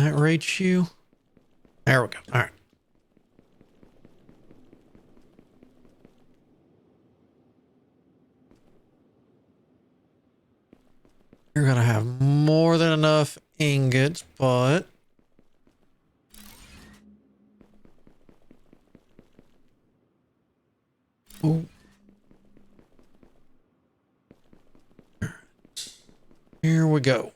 that reach you? There we go. All right. You're going to have more than enough ingots, but... Ooh. Here we go.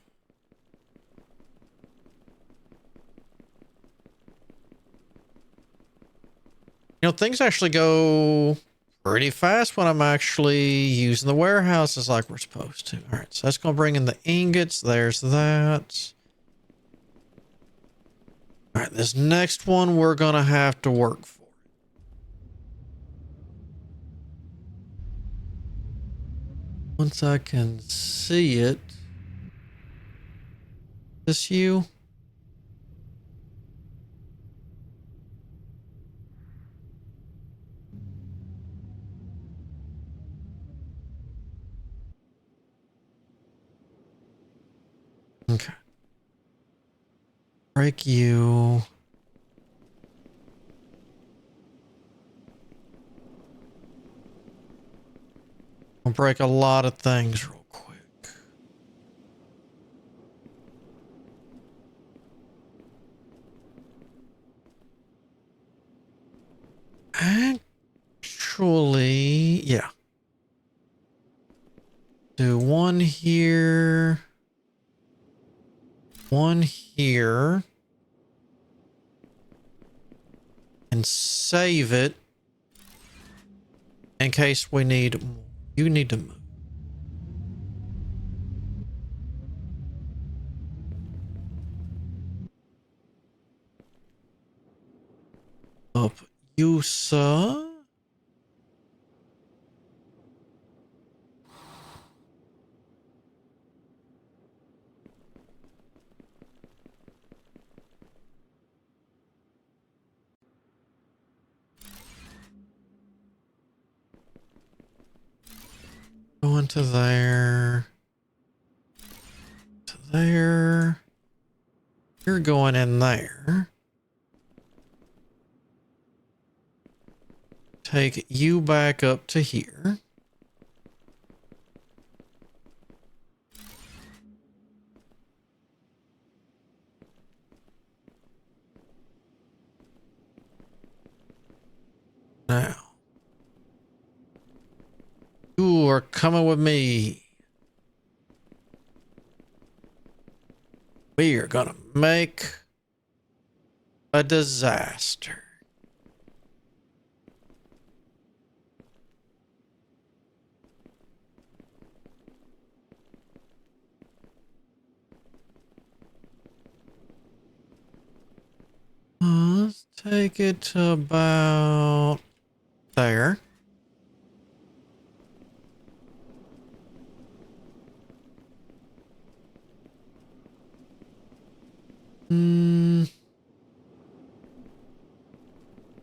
You know, things actually go pretty fast when I'm actually using the warehouses like we're supposed to. All right, so that's going to bring in the ingots. There's that. All right, this next one we're going to have to work for. Once I can see it. This you? Okay. Break you. I'll break a lot of things real quick. Actually, yeah. Do one here. One here. And save it in case we need more. You need to move. Up you, sir. Going to there. To there. You're going in there. Take you back up to here. Now. You are coming with me. We are gonna make a disaster. Let's take it to about there. Man,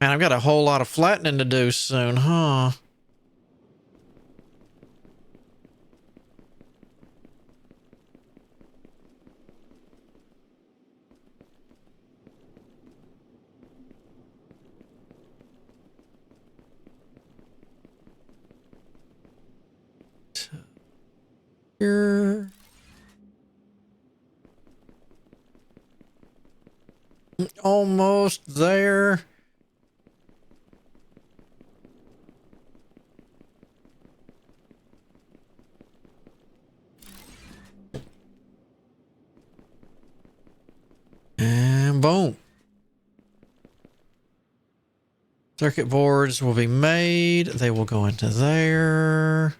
I've got a whole lot of flattening to do soon, huh? Here. Almost there. And boom. Circuit boards will be made. They will go into there.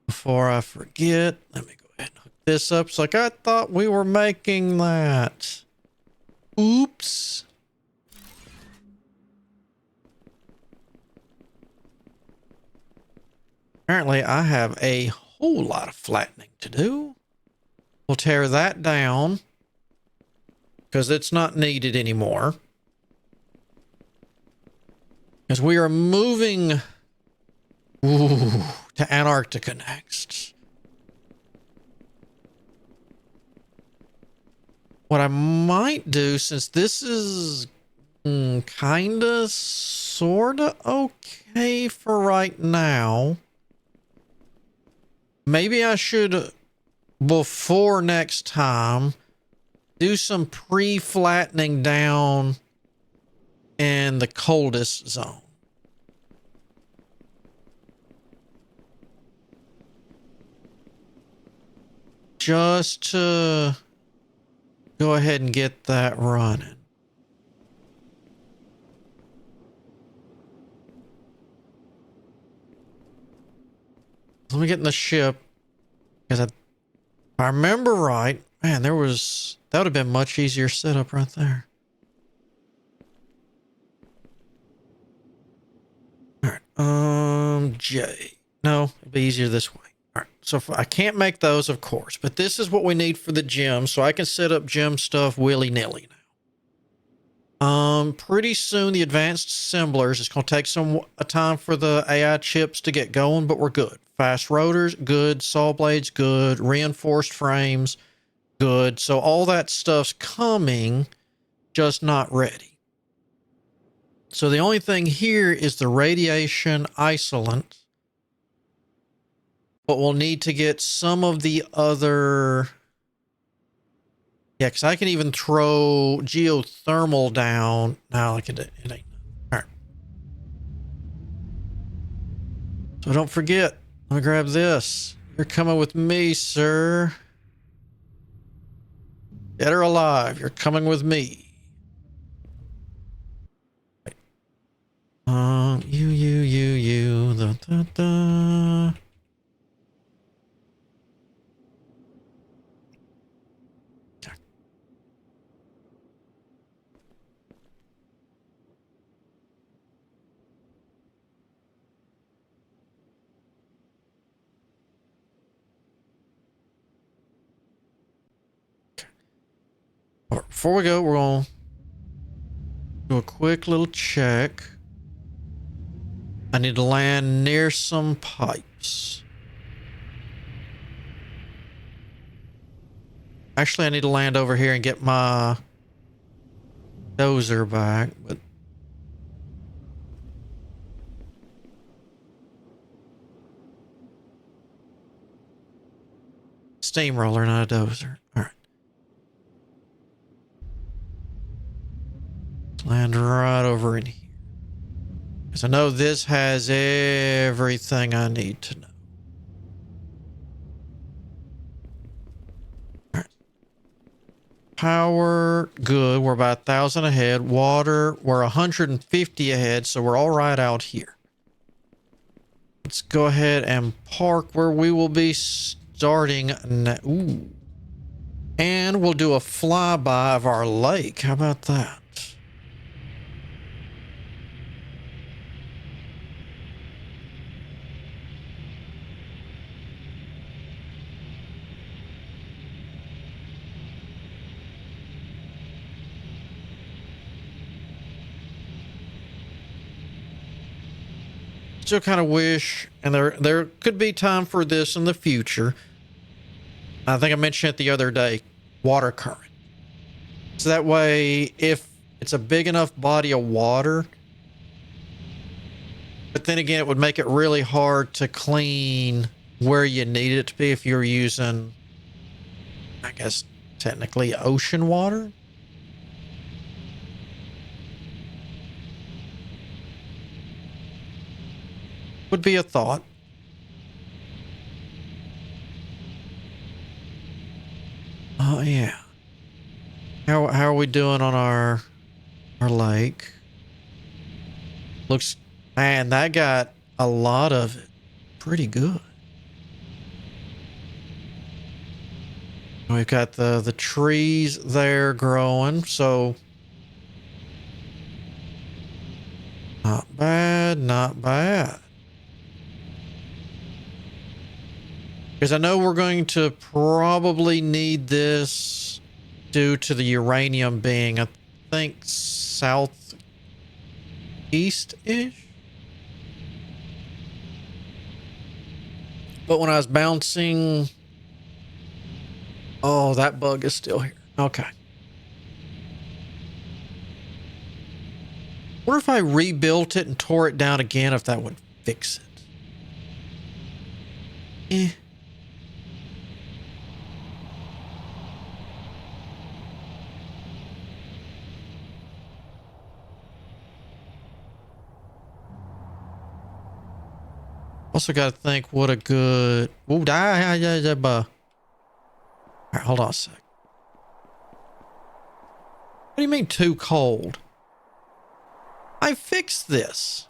Before I forget, let me go ahead and hook this up. It's like I thought we were making that. Oops. Apparently, I have a whole lot of flattening to do. We'll tear that down because it's not needed anymore. Because we are moving to Antarctica next. What I might do, since this is kinda, sorta okay for right now, maybe I should, before next time, do some pre-flattening down in the coldest zone. Just to go ahead and get that running. Let me get in the ship, because if I remember right, man, that would have been much easier setup right there. All right, J. No, it'd be easier this way. All right, so I can't make those, of course, but this is what we need for the gym, so I can set up gym stuff willy-nilly now. Pretty soon the advanced assemblers, it's going to take some time for the AI chips to get going, but we're good. Fast rotors, good. Saw blades, good. Reinforced frames, good. So all that stuff's coming, just not ready. So the only thing here is the radiation isolant, but we'll need to get some of the other... Yeah, because I can even throw geothermal down. No, like it ain't. All right. So don't forget. Let me grab this. You're coming with me, sir. Dead or alive, you're coming with me. You. Da. Before we go, we're going to do a quick little check. I need to land near some pipes. Actually, I need to land over here and get my dozer back, but steamroller, not a dozer. All right. Land right over in here. Because I know this has everything I need to know. All right. Power, good. We're about 1,000 ahead. Water, we're 150 ahead, so we're all right out here. Let's go ahead and park where we will be starting now. Ooh. And we'll do a flyby of our lake. How about that? Still kind of wish, and there could be time for this in the future. I think I mentioned it the other day, water current. So that way, if it's a big enough body of water, but then again, it would make it really hard to clean where you need it to be if you're using, I guess, technically ocean water. Would be a thought. Oh yeah. How are we doing on our lake? Looks, man, that got a lot of it. Pretty good. We've got the trees there growing, so not bad, not bad. Because I know we're going to probably need this due to the uranium being, I think, southeast-ish. But when I was bouncing... Oh, that bug is still here. Okay. What if I rebuilt it and tore it down again, if that would fix it? Eh. Also got to think what a good... Ooh, all right, hold on a sec. What do you mean too cold? I fixed this.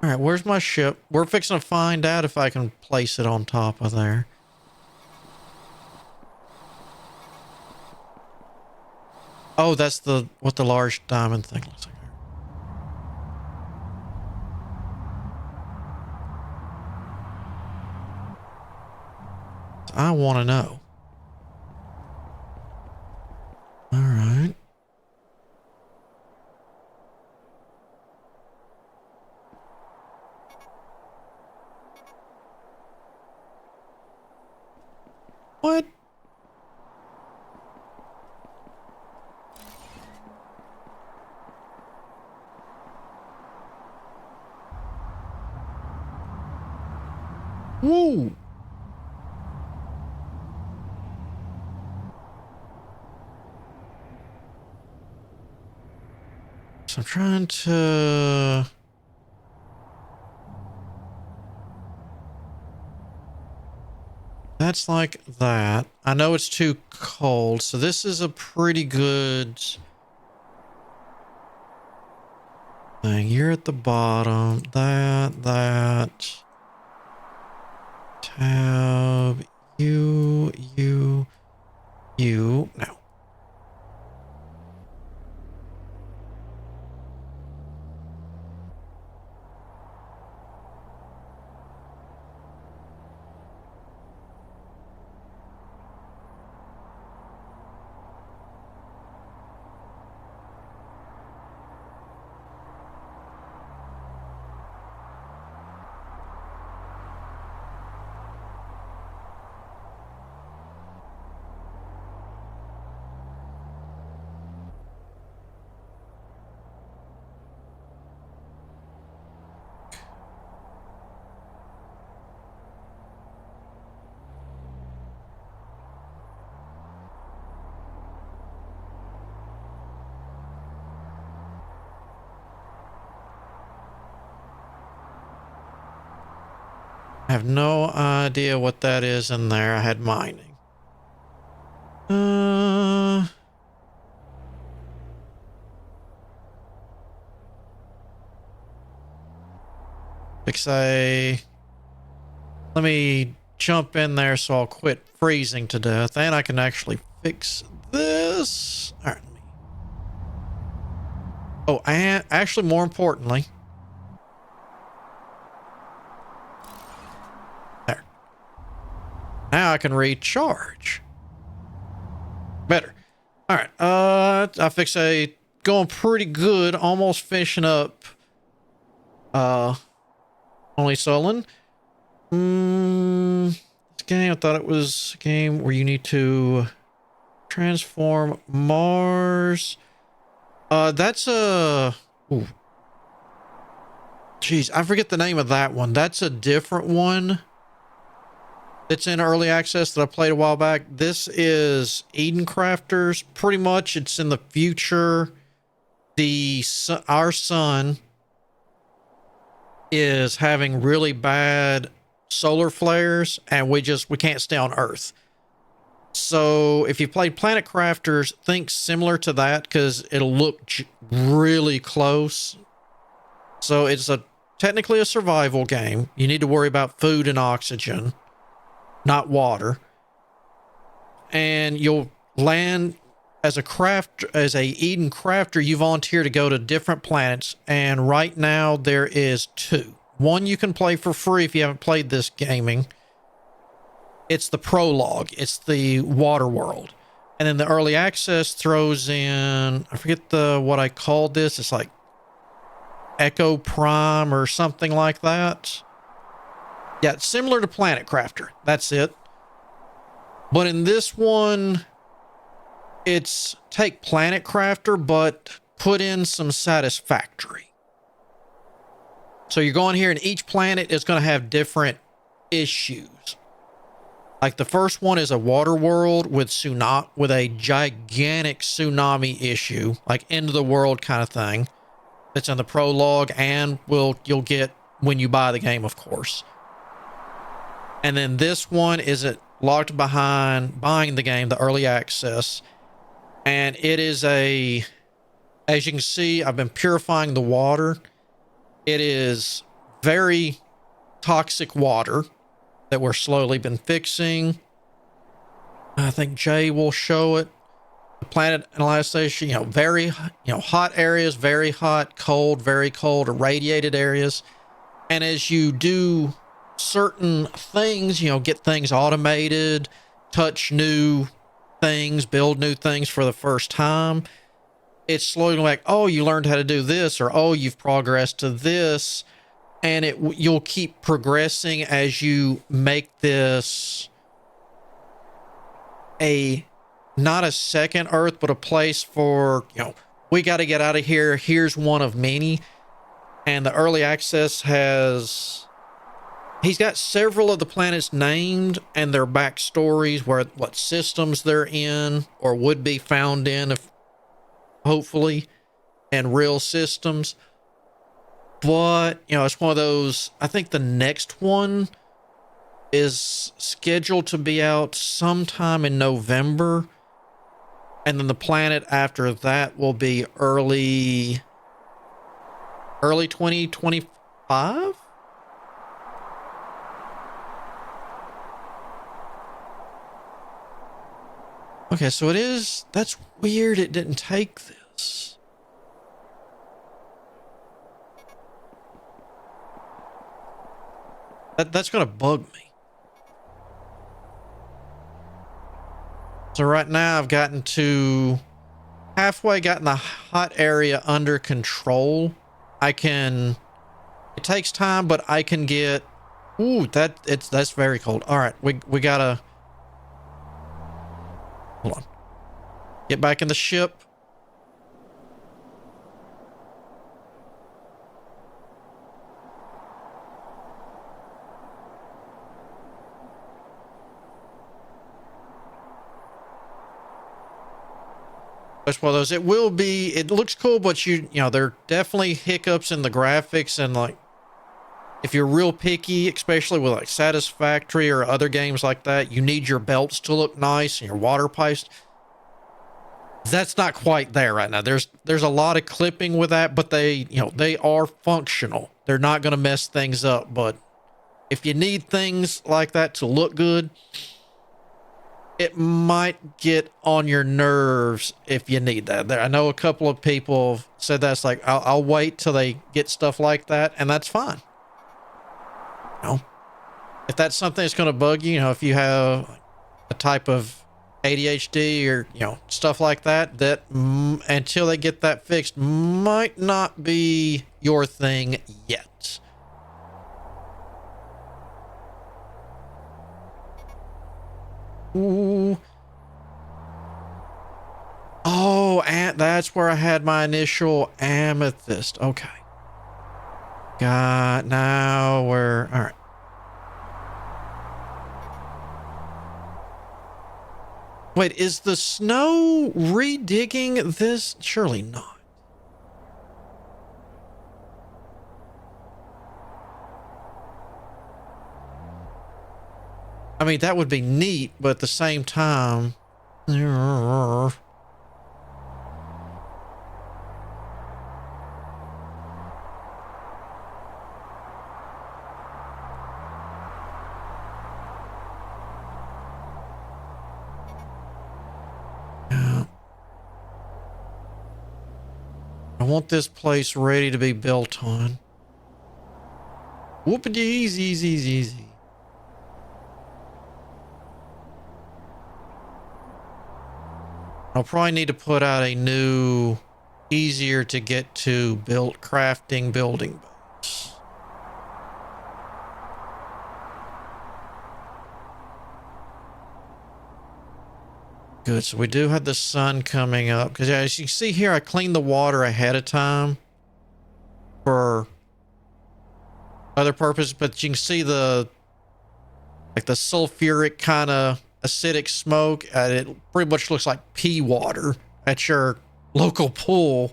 All right, where's my ship? We're fixing to find out if I can place it on top of there. Oh, that's what the large diamond thing looks like. I want to know. All right. What? Woo! So I'm trying to... That's like that. I know it's too cold, so this is a pretty good thing. You're at the bottom. That. Tab. You. No. I have no idea what that is in there. I had mining. Let me jump in there so I'll quit freezing to death, and I can actually fix this. All right. Oh, and actually, more importantly, there. Now I can recharge. Better. All right. I fixed going pretty good. Almost finishing up. Only Sullen. This game, I thought it was a game where you need to transform Mars. That's a... Ooh. Jeez, I forget the name of that one. That's a different one. It's in early access that I played a while back. This is Eden Crafters. Pretty much, it's in the future. Our sun is having really bad solar flares, and we can't stay on Earth. So if you played Planet Crafters, think similar to that, because it'll look really close. So it's technically a survival game. You need to worry about food and oxygen, not water. And you'll land as a Eden crafter. You volunteer to go to different planets, and right now there is 2. One you can play for free if you haven't played this gaming. It's the prologue. It's the water world. And then the early access throws in, I forget what I called this. It's like Echo Prime or something like that. Yeah, it's similar to Planet Crafter. That's it. But in this one, it's take Planet Crafter, but put in some Satisfactory. So you're going here, and each planet is going to have different issues. Like the first one is a water world with a gigantic tsunami issue, like end of the world kind of thing. That's in the prologue, and you'll get when you buy the game, of course. And then this one is locked behind buying the game, the early access, and it is as you can see, I've been purifying the water. It is very toxic water that we're slowly been fixing. I think Jay will show it. The planet analyzation, very, hot areas, very hot, cold, very cold, irradiated areas. And as you do certain things, get things automated, touch new things, build new things for the first time, it's slowly like, oh, you learned how to do this, or oh, you've progressed to this. And you'll keep progressing as you make this not a second Earth, but a place for, we got to get out of here. Here's one of many. And the early access he's got several of the planets named and their backstories, what systems they're in or would be found in, if hopefully, and real systems. But, it's one of those, I think the next one is scheduled to be out sometime in November. And then the planet after that will be early 2025? Okay, so that's weird it didn't take this. That's gonna bug me. So right now I've gotten to halfway, gotten the hot area under control. It takes time, but I can get, that's very cold. All right, we gotta, hold on. Get back in the ship. That's one of those. It looks cool, but there are definitely hiccups in the graphics, and like, if you're real picky, especially with like Satisfactory or other games like that, you need your belts to look nice and your water pipes. That's not quite there right now. There's a lot of clipping with that, but they are functional. They're not going to mess things up, but if you need things like that to look good, it might get on your nerves if you need that. I know a couple of people have said that's like, I'll wait till they get stuff like that, and that's fine. If that's something that's going to bug you, if you have a type of ADHD or, stuff like that, until they get that fixed, might not be your thing yet. Ooh. Oh, and that's where I had my initial amethyst. Okay. Now we're all right. Wait, is the snow redigging this? Surely not. I mean, that would be neat, but at the same time, I want this place ready to be built on. Whoopity easy. I'll probably need to put out a new easier to get to build crafting building base. Good. So we do have the sun coming up because as you see here, I cleaned the water ahead of time for other purposes, but you can see the sulfuric kind of acidic smoke. It pretty much looks like pea water at your local pool.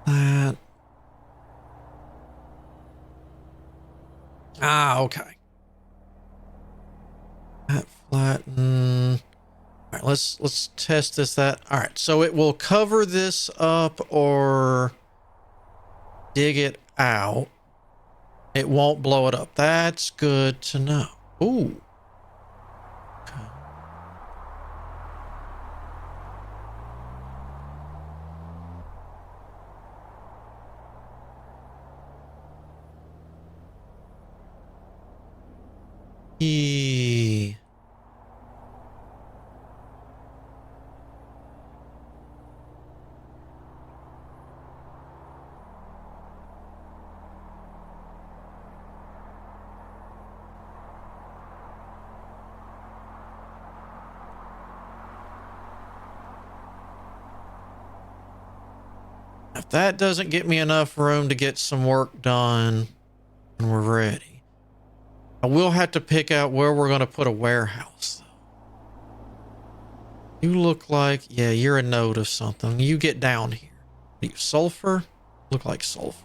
That. Okay. That flatten. All right, let's test this. All right, so it will cover this up or dig it out. It won't blow it up. That's good to know. Ooh. Okay. If that doesn't get me enough room to get some work done when we're ready, I will have to pick out where we're going to put a warehouse. You look like, yeah, you're a node of something. You get down here. You sulfur? Look like sulfur.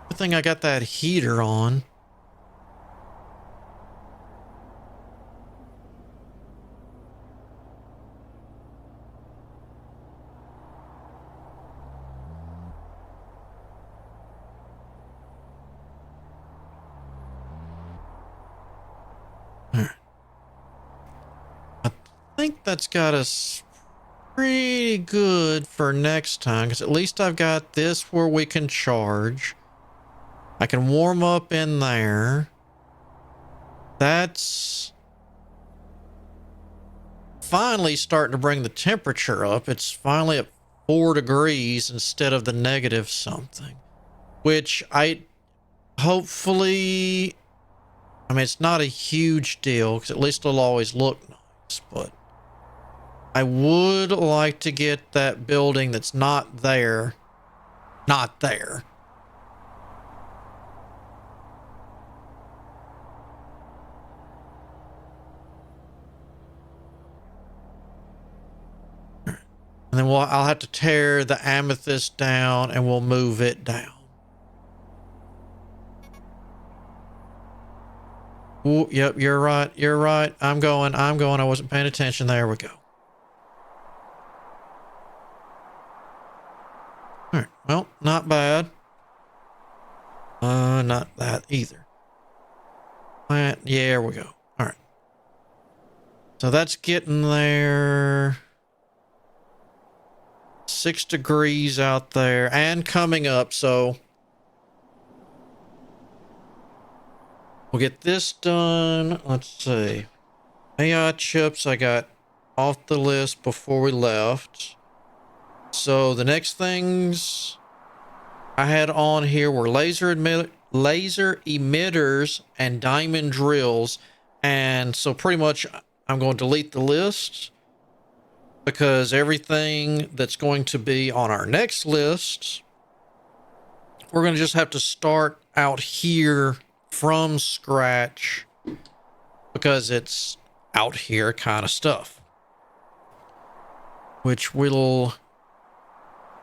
Good thing I got that heater on. I think that's got us pretty good for next time, because at least I've got this where we can charge. I can warm up in there. That's finally starting to bring the temperature up. It's finally at 4 degrees instead of the negative something, which hopefully, I mean, it's not a huge deal because at least it'll always look nice, but I would like to get that building that's not there. And then I'll have to tear the amethyst down and we'll move it down. Ooh, yep, you're right. I'm going. I wasn't paying attention. There we go. All right. Well, not bad. Not that either. Yeah, there we go. All right. So that's getting there. 6 degrees out there and coming up. So we'll get this done. Let's see. AI chips I got off the list before we left. So the next things I had on here were laser emitters and diamond drills. And so pretty much I'm going to delete the list because everything that's going to be on our next list, we're going to just have to start out here from scratch because it's out here kind of stuff, which we'll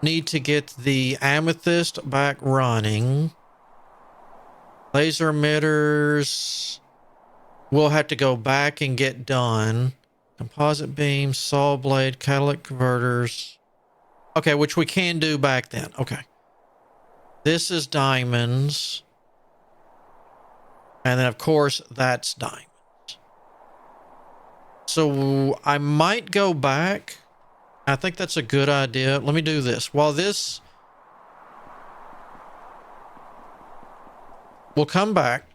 need to get the amethyst back running. Laser emitters, we'll have to go back and get done. Composite beams, saw blade, catalytic converters. Okay, which we can do back then. Okay. This is diamonds. And then, of course, that's diamonds. So I might go back. I think that's a good idea. Let me do this. While this... We'll come back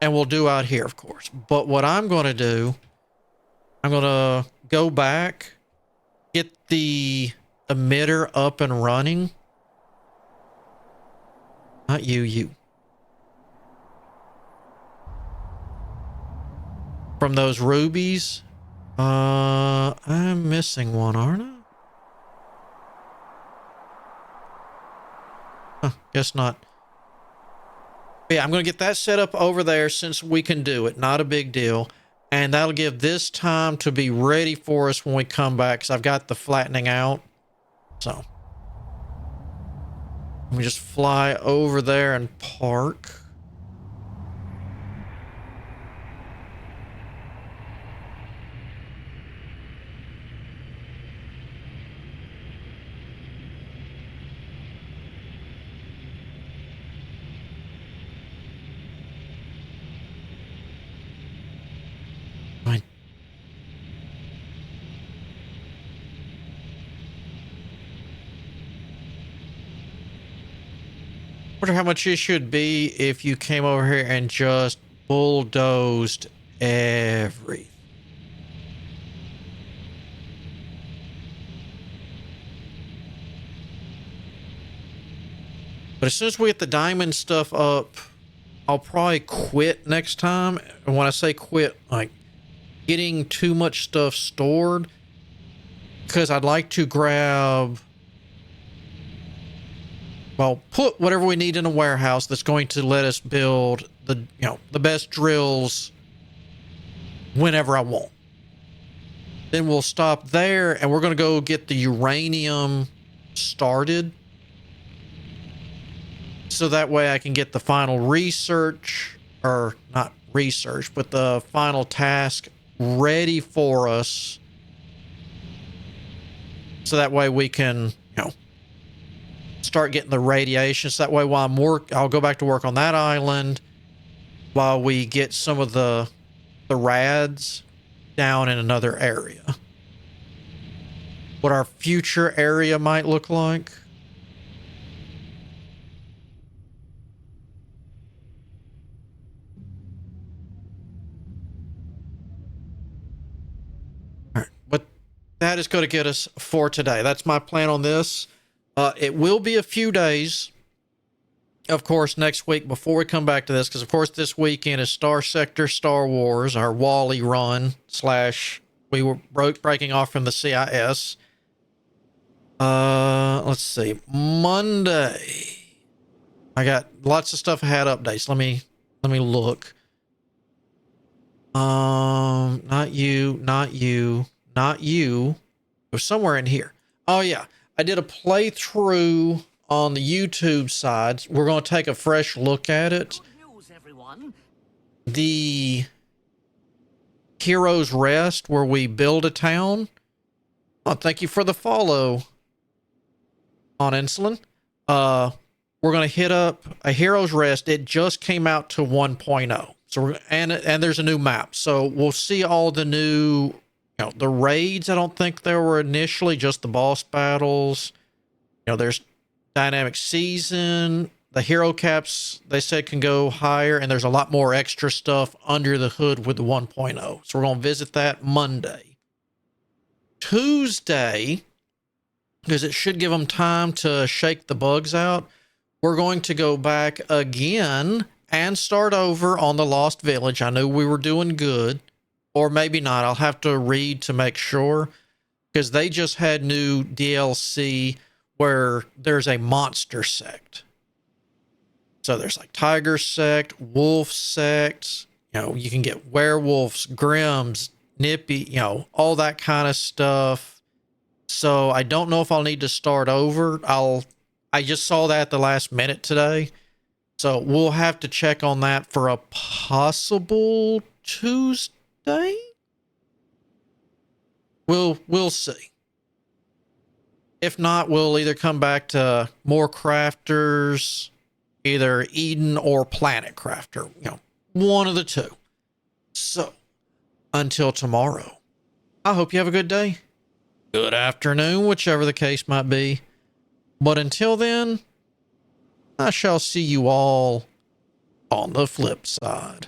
and we'll do out here, of course. But what I'm going to do, I'm going to go back, get the emitter up and running. Not you, you. From those rubies. I'm missing one, aren't I? Huh, guess not. Yeah, I'm going to get that set up over there since we can do it. Not a big deal. And that'll give this time to be ready for us when we come back, because I've got the flattening out. So let me just fly over there and park. Fine. Wonder how much it should be if you came over here and just bulldozed everything. But as soon as we get the diamond stuff up, I'll probably quit next time. And when I say quit, like getting too much stuff stored, because I'd like to grab, well, put whatever we need in a warehouse that's going to let us build the, the best drills whenever I want. Then we'll stop there and we're going to go get the uranium started. So that way I can get the final research, or not research, but the final task ready for us. So that way we can, start getting the radiation. So that way while I'll go back to work on that island while we get some of the rads down in another area. What our future area might look like. But that is going to get us for today. That's my plan on this. It will be a few days, of course, next week before we come back to this, because, of course, this weekend is Star Sector Star Wars, our Wally run / we were breaking off from the CIS. Let's see. Monday. I got lots of stuff I had updates. Let me look. Not you, not you. Not you. It was somewhere in here. Oh, yeah. I did a playthrough on the YouTube side. We're going to take a fresh look at it. The Hero's Rest, where we build a town. Oh, thank you for the follow on Insulin. We're going to hit up a Hero's Rest. It just came out to 1.0. So and there's a new map. So we'll see all the new... the raids, I don't think there were initially, just the boss battles. There's dynamic season. The hero caps, they said, can go higher, and there's a lot more extra stuff under the hood with the 1.0. So we're going to visit that Monday. Tuesday, because it should give them time to shake the bugs out, we're going to go back again and start over on the Lost Village. I knew we were doing good. Or maybe not. I'll have to read to make sure, because they just had new DLC where there's a monster sect. So there's like tiger sect, wolf sect. You can get werewolves, grims, nippy, all that kind of stuff. So I don't know if I'll need to start over. I just saw that at the last minute today. So we'll have to check on that for a possible Tuesday. We'll see. If not, we'll either come back to more crafters, either Eden or Planet Crafter, one of the two. So until tomorrow. I hope you have a good day, good afternoon, whichever the case might be. But until then, I shall see you all on the flip side.